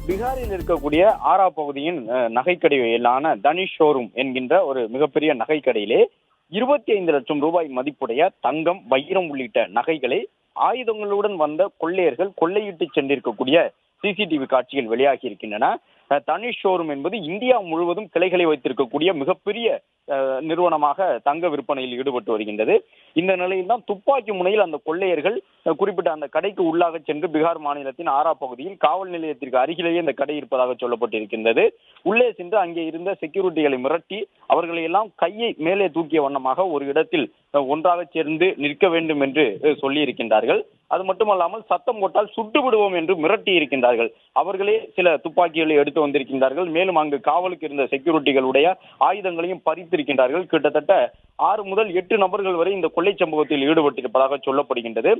பீகாரில் இருக்கக்கூடிய ஆரா பகுதியின் நகைக்கடையிலான தனிஷ் ஷோரூம் என்கின்ற ஒரு மிகப்பெரிய நகைக்கடையிலே 25 லட்சம் ரூபாய் மதிப்புடைய தங்கம், வைரம் உள்ளிட்ட நகைகளை ஆயுதங்களுடன் வந்த கொள்ளையர்கள் கொள்ளையிட்டு சென்றிருக்கக்கூடிய சிசிடிவி காட்சிகள் வெளியாகி இருக்கின்றன. தனிஷ் ஷோரூம் என்பது இந்தியா முழுவதும் கிளைகளை வைத்திருக்கக்கூடிய மிகப்பெரிய நிறுவனமாக தங்க விற்பனையில் ஈடுபட்டு வருகின்றது. இந்த நிலையில் தான் துப்பாக்கி முனையில் அந்த கொள்ளையர்கள் குறிப்பிட்ட அந்த கடைக்கு உள்ளாக சென்று பீகார் மாநிலத்தின் ஆரா பகுதியில் காவல் நிலையத்திற்கு அருகிலேயே இந்த கடை இருப்பதாக சொல்லப்பட்டிருக்கின்றது. உள்ளே சென்று அங்கே இருந்த செக்யூரிட்டிகளை மிரட்டி அவர்களை எல்லாம் கையை மேலே தூக்கிய வண்ணமாக ஒரு இடத்தில் ஒன்றாக சேர்ந்து நிற்க வேண்டும் என்று சொல்லி இருக்கின்றார்கள். அது மட்டுமல்லாமல் சத்தம் போட்டால் சுட்டு விடுவோம் என்று மிரட்டி இருக்கின்றார்கள். அவர்களே சில துப்பாக்கிகளை எடுத்து வந்திருக்கின்றார்கள். மேலும் அங்கு காவலுக்கு இருந்த செக்யூரிட்டிகளுடைய ஆயுதங்களையும் பறித்திருக்கின்றார்கள். கிட்டத்தட்ட 6 முதல் 8 நபர்கள் வரை இந்த கொள்ளை சம்பவத்தில் ஈடுபட்டிருப்பதாக சொல்லப்படுகின்றது.